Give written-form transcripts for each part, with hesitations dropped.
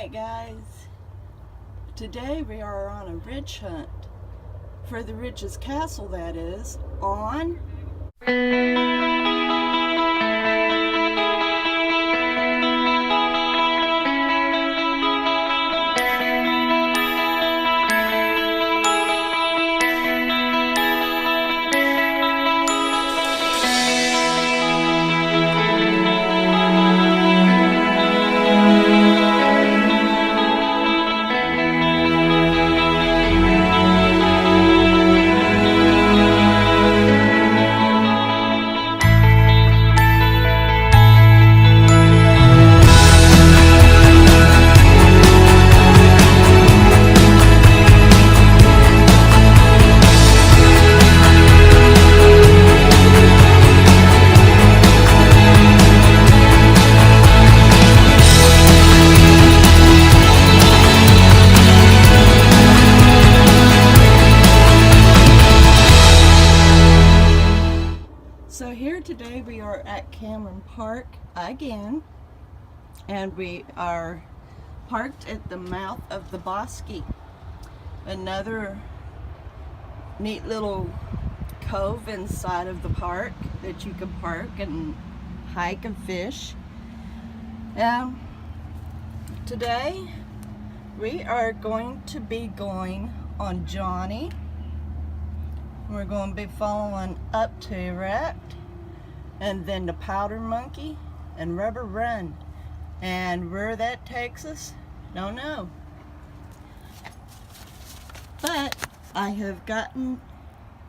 Alright guys, today we are on a ridge hunt for the Ridges Castle, that is, on So here today we are at Cameron Park again, and we are parked at the mouth of the Bosque, another neat little cove inside of the park that you can park and hike and fish. Today we are going to be going on Johnny. We're going to be following up to Erect, and then to Powder Monkey and Rubber Run. And where that takes us, don't know. But I have gotten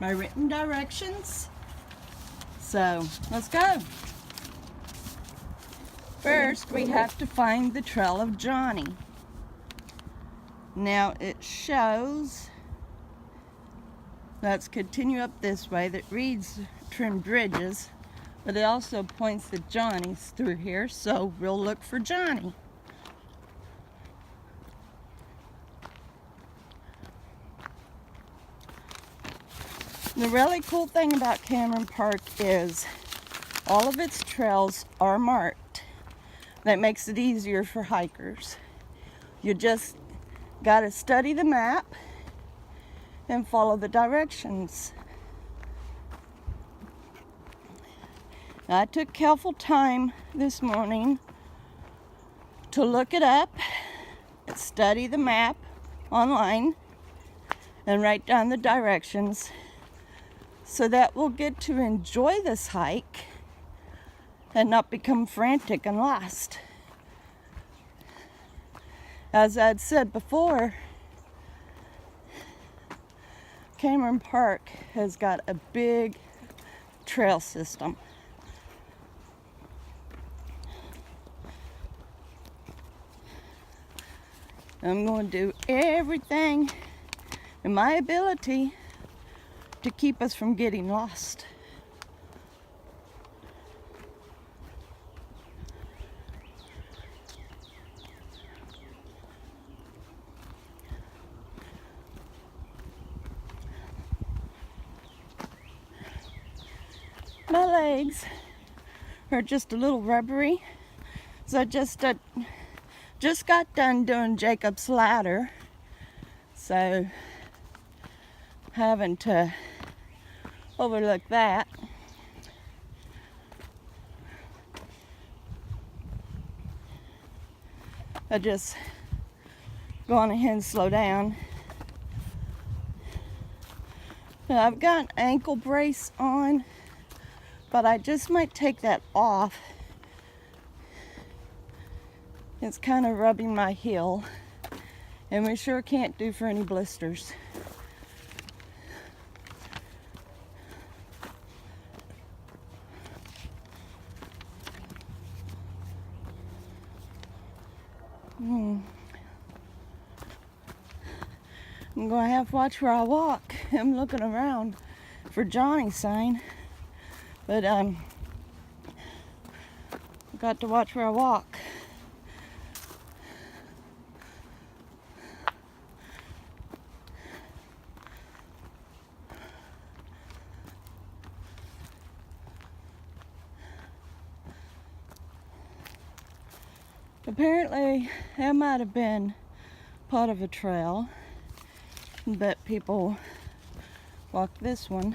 my written directions, so let's go. First, we have to find the Trail of Johnny. Now it shows, let's continue up this way, that reads Trimmed Ridges, but it also points to Johnny's through here, so we'll look for Johnny. The really cool thing about Cameron Park is all of its trails are marked. That makes it easier for hikers. You just got to study the map and follow the directions. I took careful time this morning to look it up, study the map online, and write down the directions so that we'll get to enjoy this hike and not become frantic and lost. As I'd said before, Cameron Park has got a big trail system. I'm going to do everything in my ability to keep us from getting lost. My legs are just a little rubbery, so I just got done doing Jacob's Ladder, so having to overlook that. I just go on ahead and slow down. Now, I've got an ankle brace on, but I just might take that off. It's kind of rubbing my heel, and we sure can't do for any blisters. I'm going to have to watch where I walk. I'm looking around for Johnny's sign, but got to watch where I walk. Apparently, it might have been part of a trail, but people walk this one.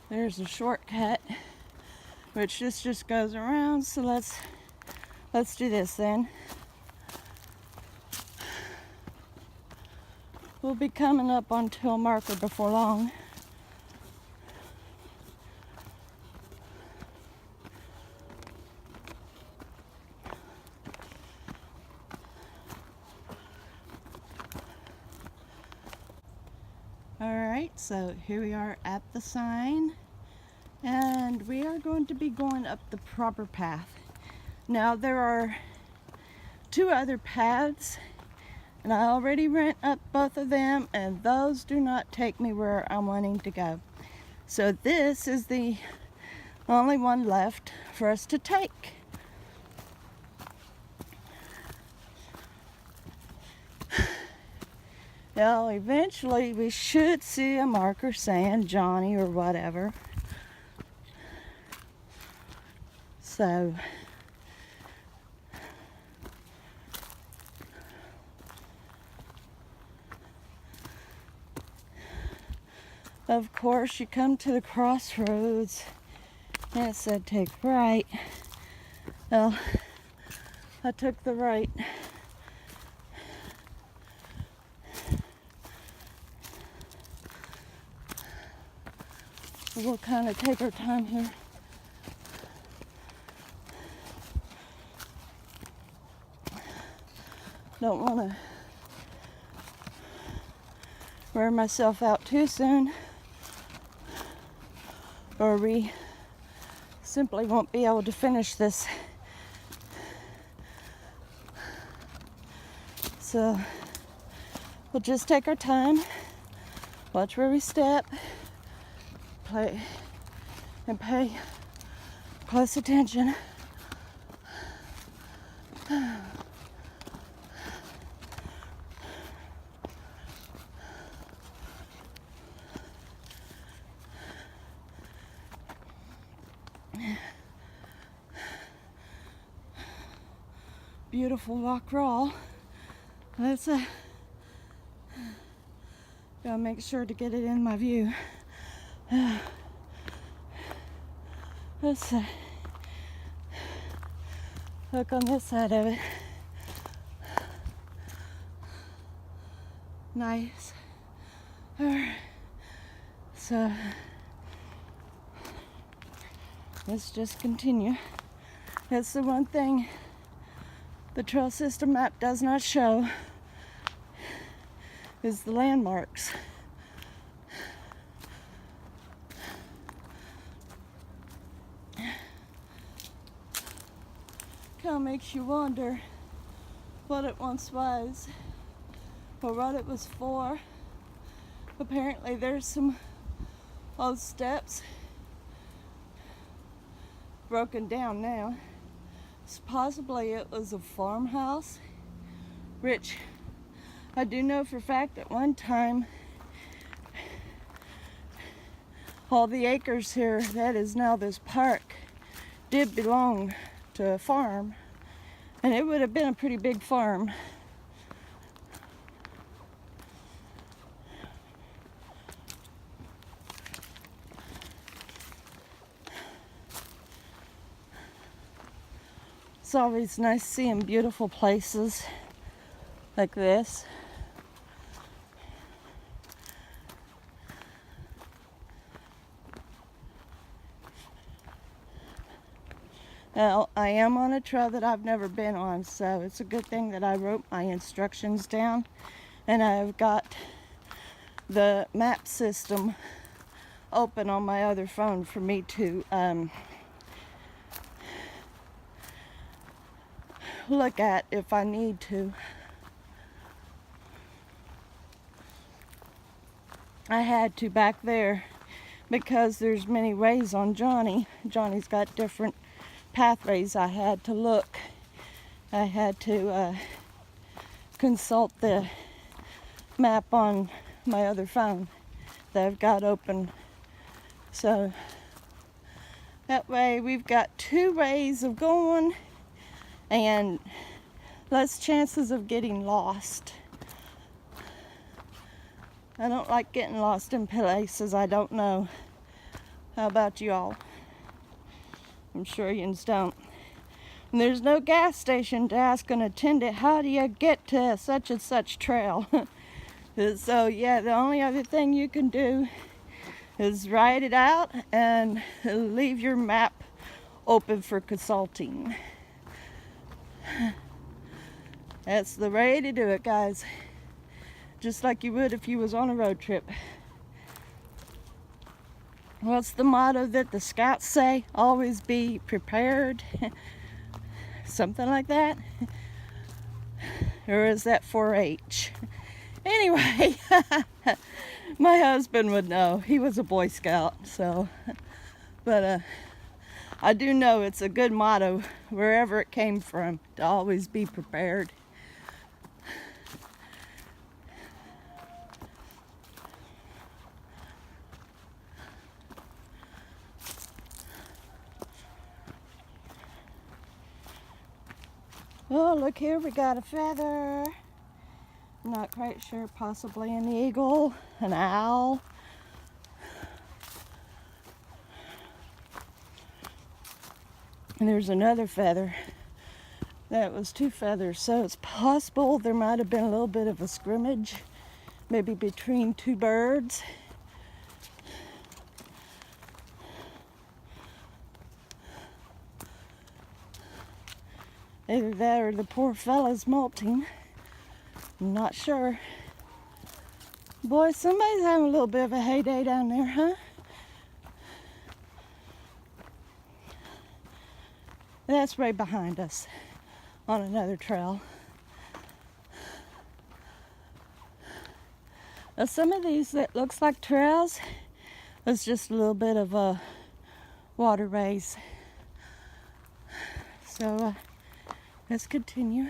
There's a shortcut, which this just goes around, so let's do this then. We'll be coming up onto a marker before long. Alright, so here we are at the sign, and we are going to be going up the proper path. Now there are 2 other paths, and I already went up both of them, and those do not take me where I'm wanting to go. So this is the only one left for us to take. Now, eventually we should see a marker saying Johnny or whatever. So, of course, you come to the crossroads and it said take right. Well, I took the right. We'll kind of take our time here. Don't want to wear myself out too soon, or we simply won't be able to finish this. So we'll just take our time, watch where we step, play and pay close attention. Beautiful rock crawl. Let's gotta make sure to get it in my view. Let's look on this side of it. Nice. Alright. So let's just continue. That's the one thing the trail system map does not show, is the landmarks. Kind of makes you wonder what it once was or what it was for. Apparently there's some old steps broken down now. So possibly it was a farmhouse, which I do know for a fact at one time all the acres here that is now this park did belong to a farm, and it would have been a pretty big farm. It's always nice seeing beautiful places like this. Now, I am on a trail that I've never been on, so it's a good thing that I wrote my instructions down, and I've got the map system open on my other phone for me to look at if I need to. I had to back there because there's many ways on Johnny. Johnny's got different pathways. I had to look. I had to consult the map on my other phone that I've got open. So that way we've got 2 ways of going and less chances of getting lost. I don't like getting lost in places I don't know. How about you all? I'm sure you don't. And there's no gas station to ask an attendant, how do you get to such and such trail? So yeah, the only other thing you can do is write it out and leave your map open for consulting. That's the way to do it, guys. Just like you would if you was on a road trip. What's the motto that the Scouts say? Always be prepared. Something like that. Or is that 4-H? Anyway, my husband would know. He was a Boy Scout, so. But I do know it's a good motto wherever it came from, to always be prepared. Oh, look here, we got a feather. I'm not quite sure, possibly an eagle, an owl. And there's another feather. That was 2 feathers, so it's possible there might have been a little bit of a scrimmage, maybe between 2 birds. Either that or the poor fella's molting. I'm not sure. Boy, somebody's having a little bit of a heyday down there, huh? That's right behind us on another trail. Now, some of these that looks like trails is just a little bit of a waterways. So let's continue.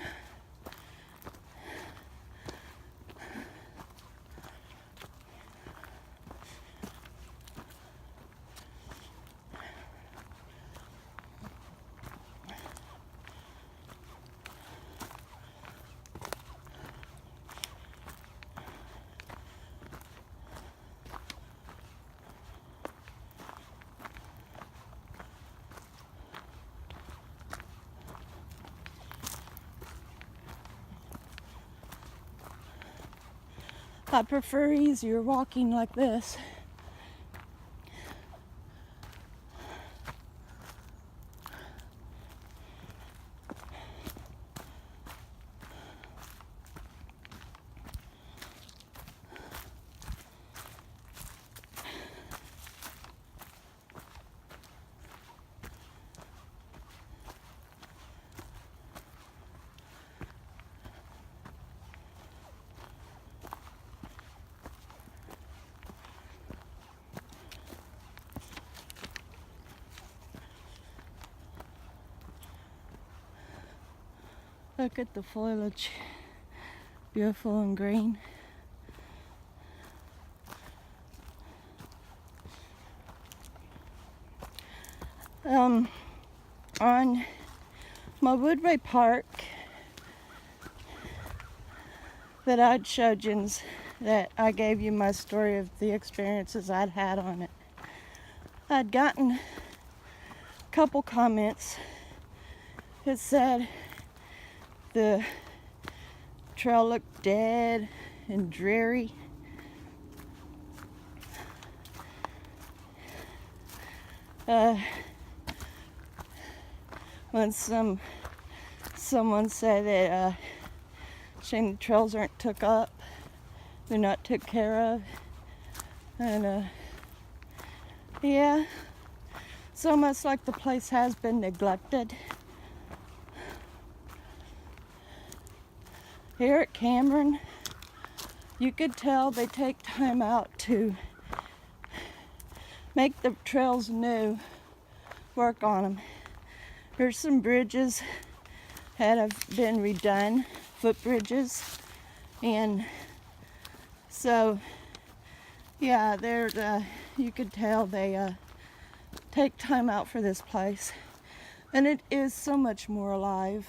I prefer easier walking like this. Look at the foliage, beautiful and green. On my Woodway Park that I'd showed you, that I gave you my story of the experiences I'd had on it, I'd gotten a couple comments that said the trail looked dead and dreary. When someone said that shame the trails aren't took up, they're not took care of, and yeah, it's almost like the place has been neglected. Here at Cameron, you could tell they take time out to make the trails new, work on them. Here's some bridges that have been redone, footbridges, and so yeah, you could tell they take time out for this place, and it is so much more alive.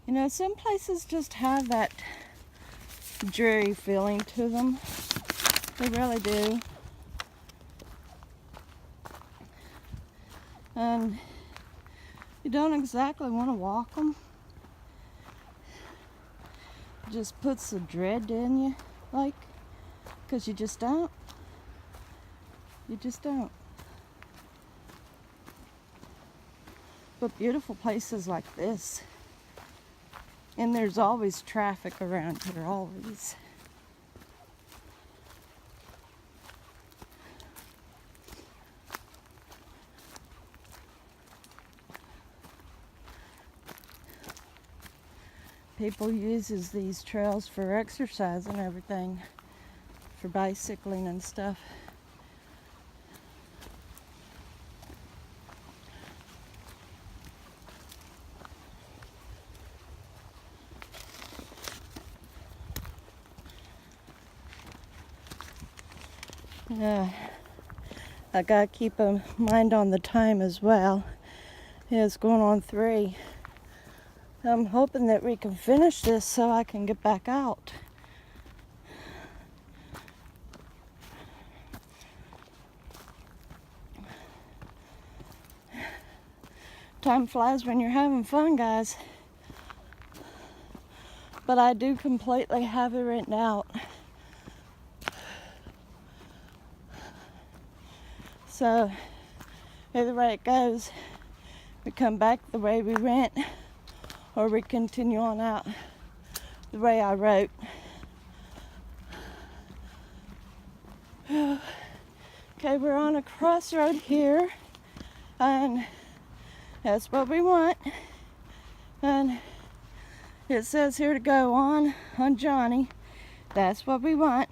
You know, some places just have that dreary feeling to them. They really do. And you don't exactly want to walk them. It just puts the dread in you, like, because you just don't. You just don't. But beautiful places like this. And there's always traffic around here, always. People uses these trails for exercise and everything, for bicycling and stuff. Yeah, I gotta keep a mind on the time as well. Yeah, it's going on 3. I'm hoping that we can finish this so I can get back out. Time flies when you're having fun, guys. But I do completely have it written out. So, either way it goes, we come back the way we went, or we continue on out the way I wrote. Okay, we're on a crossroad here, and that's what we want. And it says here to go on Johnny. That's what we want.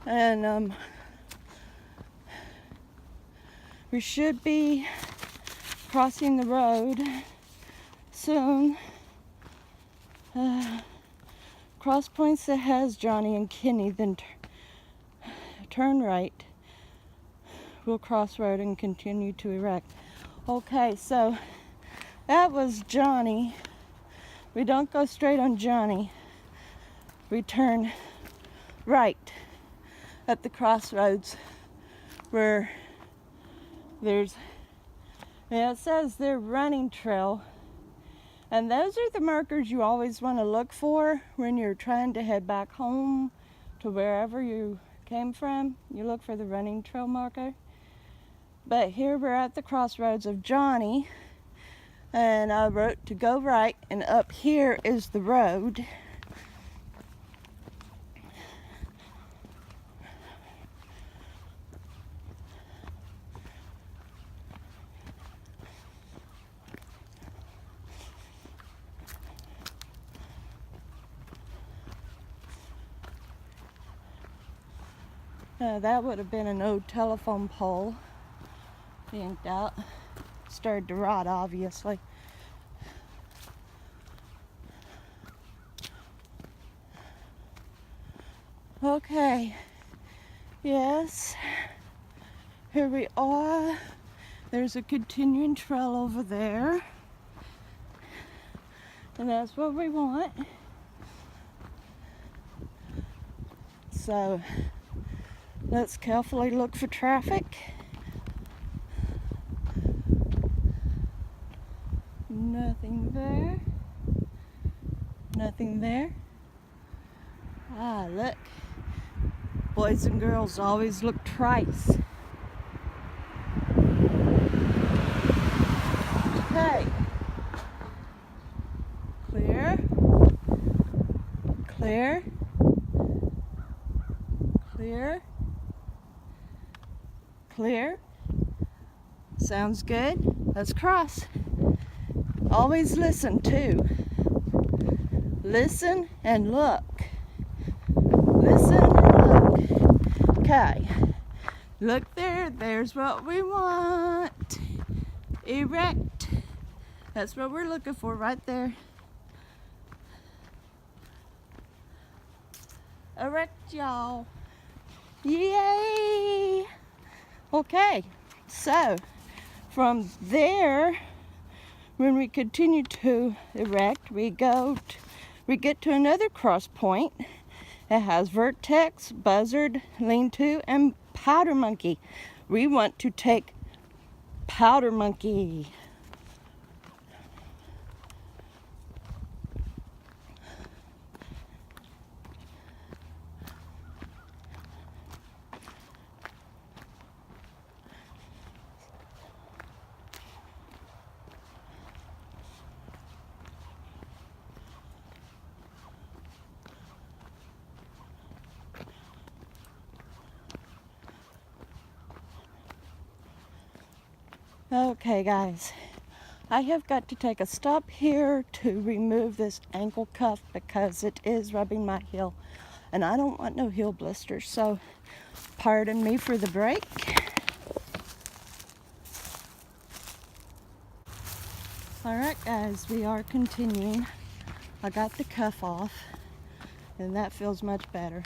And we should be crossing the road soon. Cross points that has Johnny and Kenny, then turn right. We'll cross road and continue to erect. Okay, so that was Johnny. We don't go straight on Johnny. We turn right at the crossroads where there's, it says they're running trail, and those are the markers you always want to look for when you're trying to head back home to wherever you came from. You look for the running trail marker. But here we're at the crossroads of Johnny, and I wrote to go right, and up here is the road. That would have been an old telephone pole. Yanked out. Started to rot, obviously. Okay. Yes. Here we are. There's a continuing trail over there. And that's what we want. So, let's carefully look for traffic. Nothing there. Nothing there. Ah, look. Boys and girls always look twice. Okay. Clear. Clear. Clear. Clear. Sounds good. Let's cross. Always listen too. Listen and look. Listen and look. Okay. Look there. There's what we want. Erect. That's what we're looking for right there. Erect, y'all. Yay! Okay. So, from there, when we continue to erect, we get to another cross point. It has vertex, buzzard, lean-to, and powder monkey. We want to take powder monkey. Okay, guys, I have got to take a stop here to remove this ankle cuff because it is rubbing my heel, and I don't want no heel blisters, so pardon me for the break. Alright, guys, we are continuing. I got the cuff off, and that feels much better.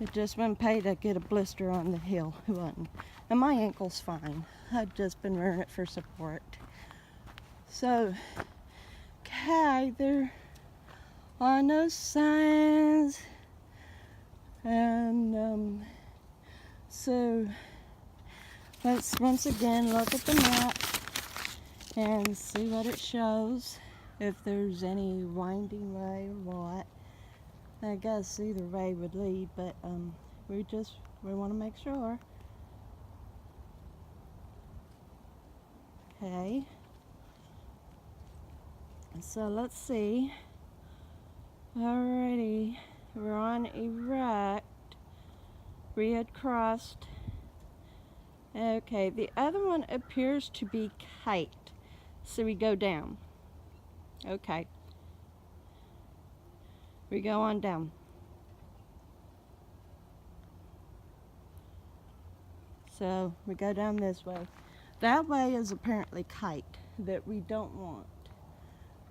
It just wouldn't pay to get a blister on the heel. It wasn't. And my ankle's fine. I've just been wearing it for support. So, okay, there are no signs. And, so, let's once again look at the map and see what it shows. If there's any winding way or what. I guess either way would lead, but we want to make sure. Okay. So let's see. Alrighty, we're on erect. We had crossed. Okay, the other one appears to be kite. So we go down. Okay. We go on down. So we go down this way. That way is apparently kite that we don't want.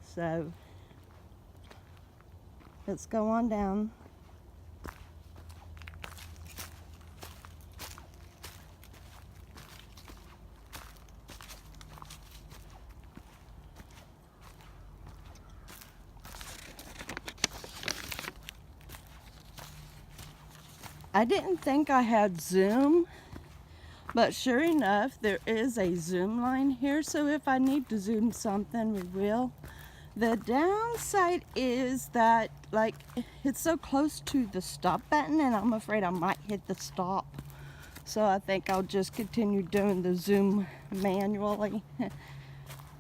So let's go on down. I didn't think I had zoom, but sure enough, there is a zoom line here. So if I need to zoom something, we will. The downside is that, like, it's so close to the stop button, and I'm afraid I might hit the stop. So I think I'll just continue doing the zoom manually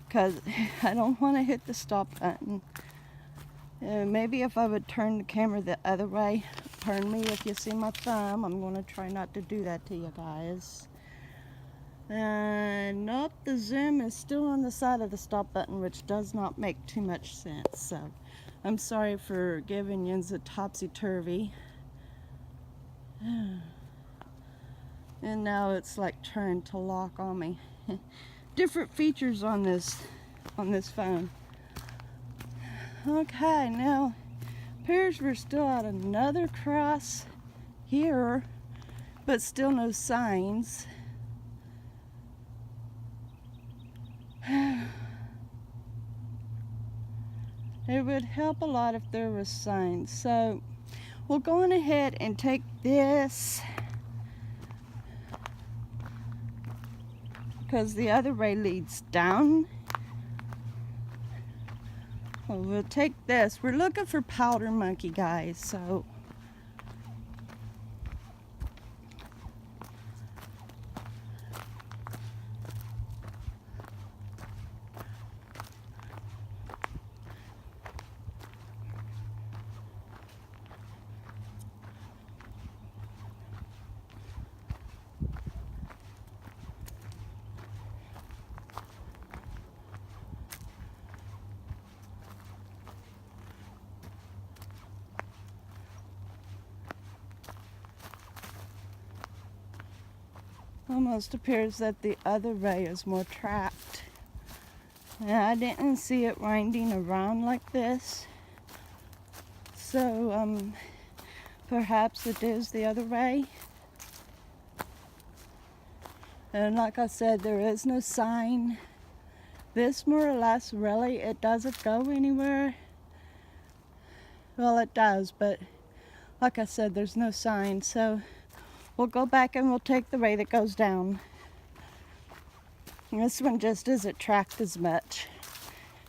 because I don't want to hit the stop button. Maybe if I would turn the camera the other way. Pardon me if you see my thumb. I'm going to try not to do that to you guys. Nope, the zoom is still on the side of the stop button, which does not make too much sense. So I'm sorry for giving you the topsy-turvy. And now it's like trying to lock on me. Different features on this phone. Okay, now appears we're still at another cross here, but still no signs. It would help a lot if there was signs. So we'll go on ahead and take this because the other way leads down. Well, we'll take this. We're looking for powder monkey, guys, so almost appears that the other ray is more trapped. And I didn't see it winding around like this. So perhaps it is the other ray. And like I said, there is no sign. This more or less really, it doesn't go anywhere. Well, it does, but like I said, there's no sign. So we'll go back and we'll take the ray that goes down. And this one just isn't tracked as much.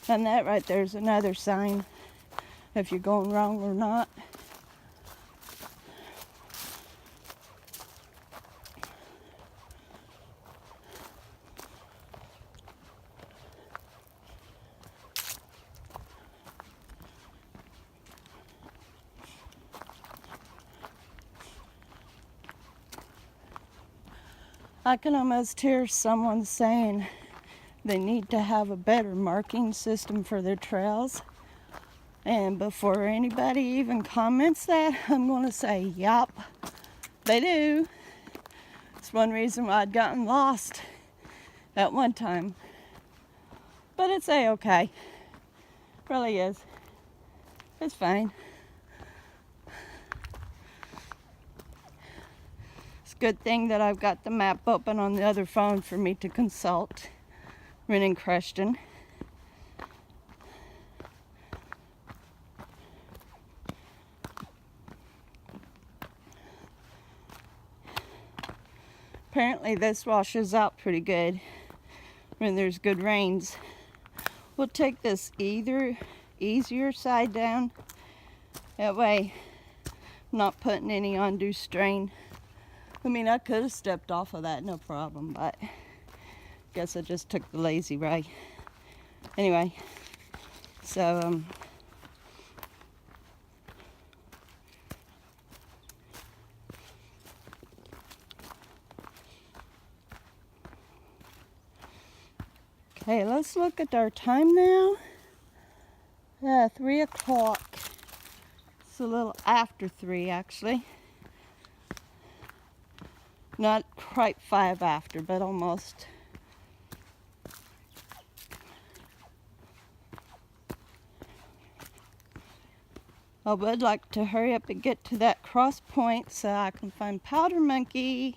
And that right there is another sign if you're going wrong or not. I can almost hear someone saying they need to have a better marking system for their trails. And before anybody even comments that, I'm going to say, yup, they do. It's one reason why I'd gotten lost at one time. But it's A-okay. Really is. It's fine. Good thing that I've got the map open on the other phone for me to consult when in question. Apparently this washes out pretty good when there's good rains. We'll take this either easier side down. That way I'm not putting any undue strain. I mean, I could have stepped off of that, no problem, but I guess I just took the lazy way. Anyway, so, okay, let's look at our time now. 3 o'clock. It's a little after 3, actually. Not quite 5 after, but almost. I would like to hurry up and get to that cross point so I can find Powder Monkey.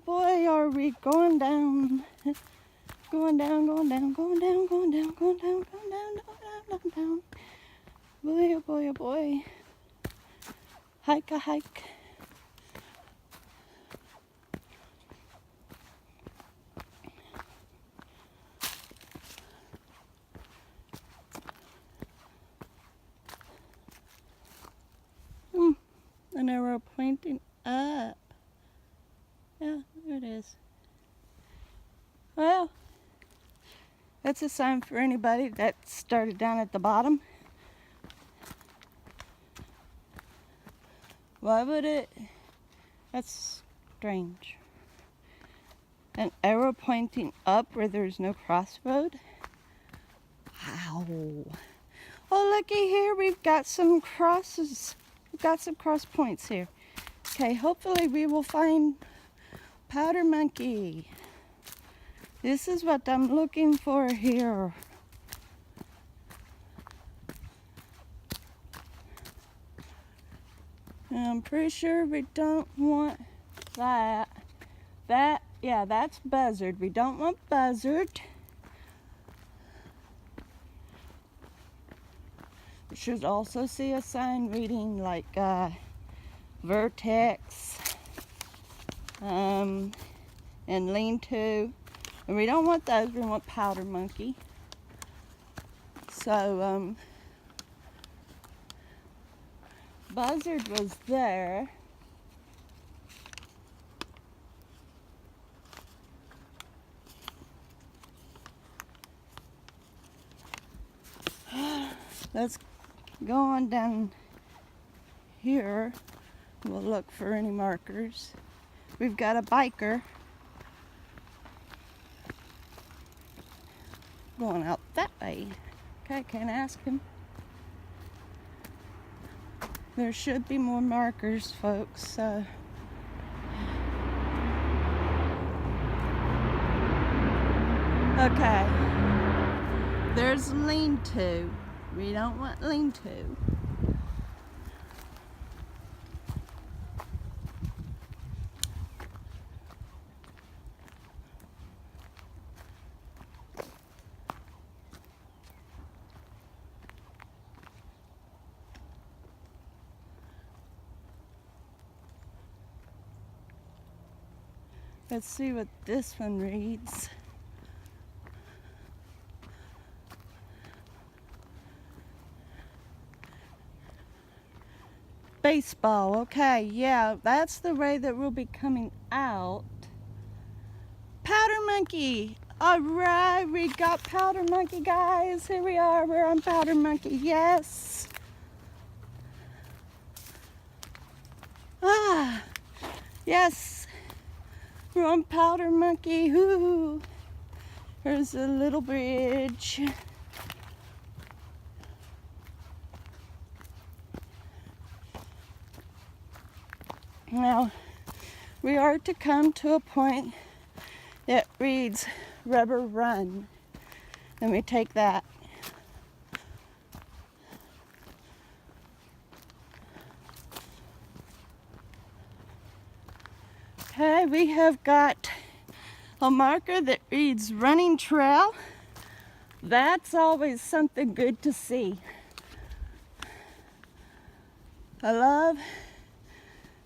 Boy, are we going down. Going down, going down, going down, going down, going down, going down, down, down, down. Boy, oh boy, oh boy. Hike a hike. An arrow pointing up. Yeah, there it is. Well, that's a sign for anybody that started down at the bottom. Why would it? That's strange. An arrow pointing up where there's no crossroad? Wow. Oh, looky here, we've got some crosses. We've got some cross points here. Okay, hopefully we will find Powder Monkey. This is what I'm looking for here. And I'm pretty sure we don't want that. Yeah, that's buzzard. We don't want buzzard. You should also see a sign reading like vertex and lean-to. And we don't want those, we want Powder Monkey. So, buzzard was there. Let's go on down here. We'll look for any markers. We've got a biker going out that way. Okay, can't ask him. There should be more markers, folks. Okay. There's lean-to. We don't want lean-to. Let's see what this one reads. Baseball, okay, yeah, that's the way that we'll be coming out. Powder Monkey, all right, we got Powder Monkey, guys. Here we are, we're on Powder Monkey, yes. Ah, yes, we're on Powder Monkey, whoo. There's a little bridge. Now, we are to come to a point that reads Rubber Run. Let me take that. Okay, we have got a marker that reads Running Trail. That's always something good to see. I love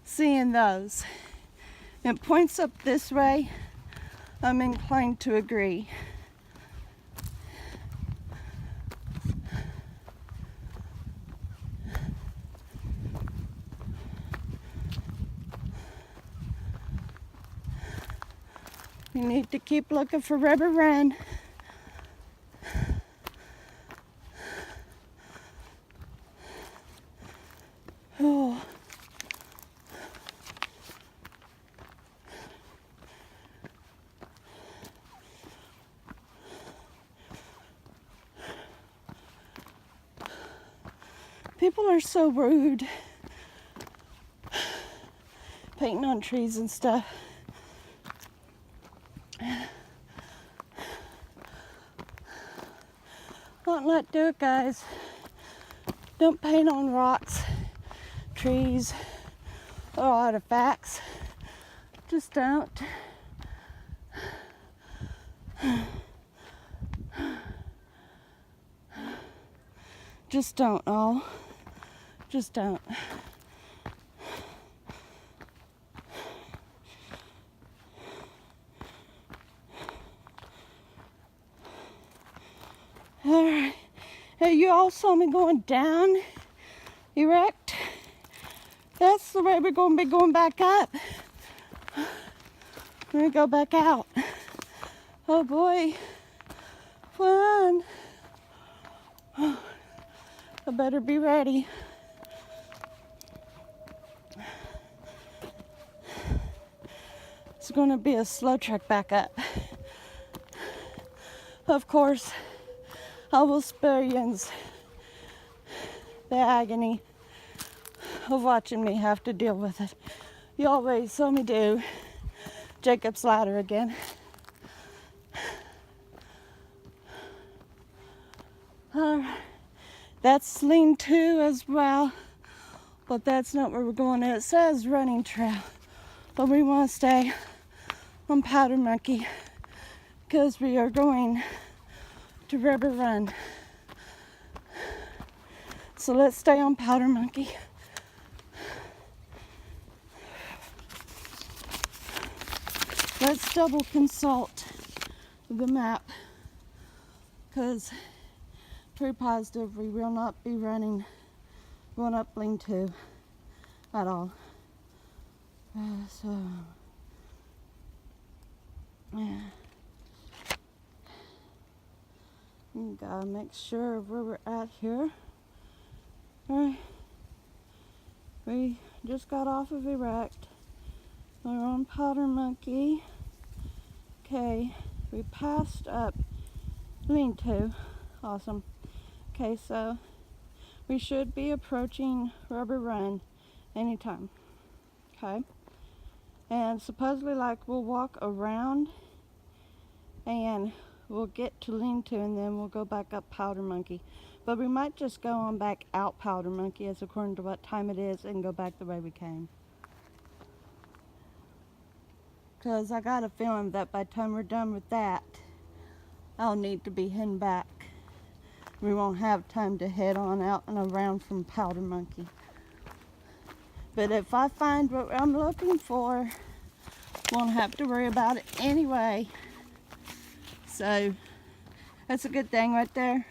seeing those. It points up this way. I'm inclined to agree. We need to keep looking for Rubber Run. Oh. People are so rude, painting on trees and stuff. Don't let do it, guys. Don't paint on rocks, trees, or artifacts. Just don't. Just don't, all. Just don't. Alright. Hey, you all saw me going down, erect. That's the way we're going to be going back up. We're going to go back out. Oh boy. Fun. I better be ready. It's going to be a slow trek back up. Of course, I will experience the agony of watching me have to deal with it. You always saw me do Jacob's Ladder again. That's lean-to as well, but that's not where we're going. It says Running Trail, but we want to stay on Powder Monkey because we are going to Rubber Run. So let's stay on Powder Monkey. Let's double consult the map because pretty positive we will not be going up lean-to at all. Yeah. You gotta make sure of where we're at here. We just got off of Erect. We're on Powder Monkey. Okay, we passed up Lean-To. Awesome. Okay, so we should be approaching Rubber Run anytime. Okay, and supposedly, like, we'll walk around and we'll get to Lean-To, and then we'll go back up Powder Monkey. But we might just go on back out Powder Monkey as according to what time it is and go back the way we came. Because I got a feeling that by the time we're done with that, I'll need to be heading back. We won't have time to head on out and around from Powder Monkey. But if I find what I'm looking for, won't have to worry about it anyway. So that's a good thing right there.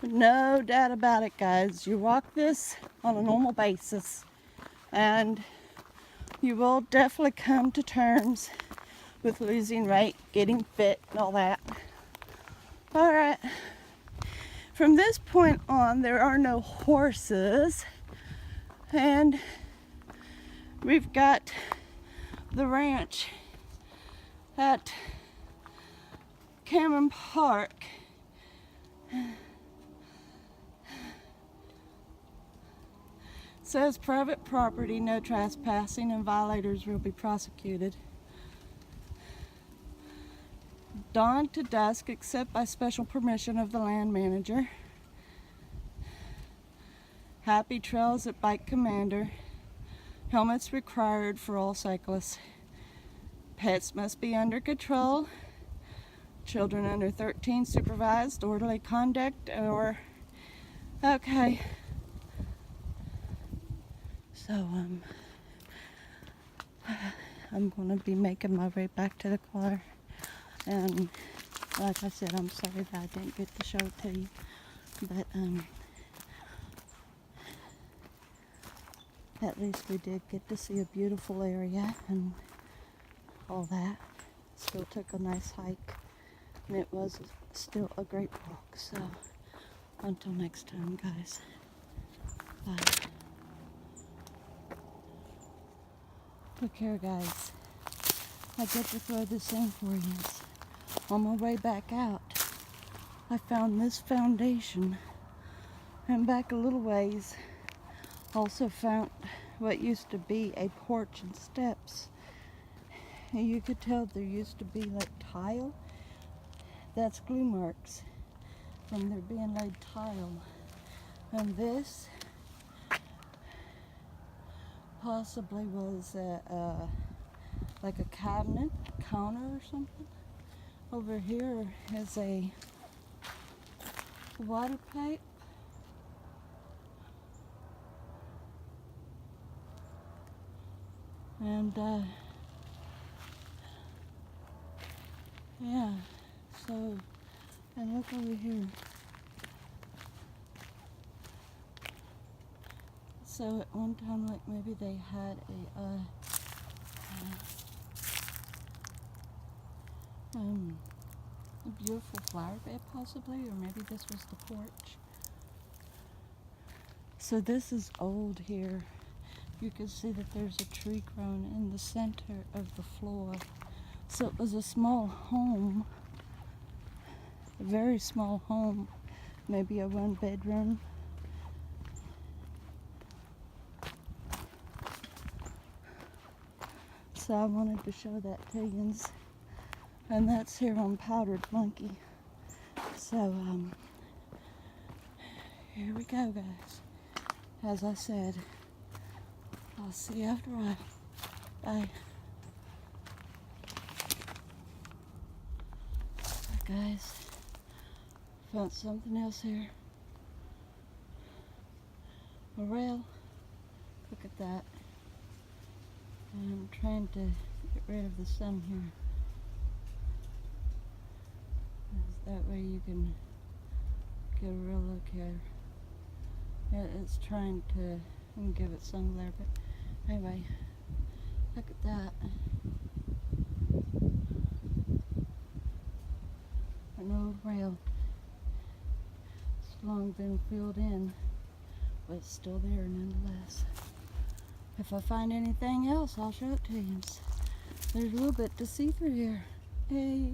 No doubt about it, guys. You walk this on a normal basis and you will definitely come to terms with losing weight, getting fit, and all that. All right. From this point on, there are no horses, and we've got the ranch at Cameron Park. Says private property, no trespassing, and violators will be prosecuted. Dawn to dusk, except by special permission of the land manager. Happy trails at Bike Commander. Helmets required for all cyclists. Pets must be under control. Children under 13 supervised, orderly conduct, or... Okay. So, I'm going to be making my way back to the car. And like I said, I'm sorry that I didn't get to show it to you. But, at least we did get to see a beautiful area and all that. Still took a nice hike. And it was still a great walk. So, until next time, guys. Bye. Look here, guys. I get to throw this in for you. On my way back out, I found this foundation. And back a little ways, also found what used to be a porch and steps. And you could tell there used to be like tile. That's glue marks from there being laid tile. And this possibly was like a cabinet, counter or something. Over here is a water pipe. And yeah, so, and look over here. So at one time, like maybe they had a beautiful flower bed possibly, or maybe this was the porch. So this is old here. You can see that there's a tree grown in the center of the floor. So it was a small home, a very small home, maybe a 1-bedroom. So I wanted to show that to you. And that's here on Powder Monkey. So, here we go, guys. As I said, I'll see you after a while. Bye. Guys, found something else here. A rail. Look at that. I'm trying to get rid of the sun here. That way you can get a real look here. It's trying to I can give it some there, but anyway, look at that. An old rail. It's long been filled in, but it's still there nonetheless. If I find anything else, I'll show it to you. There's a little bit to see through here. Hey.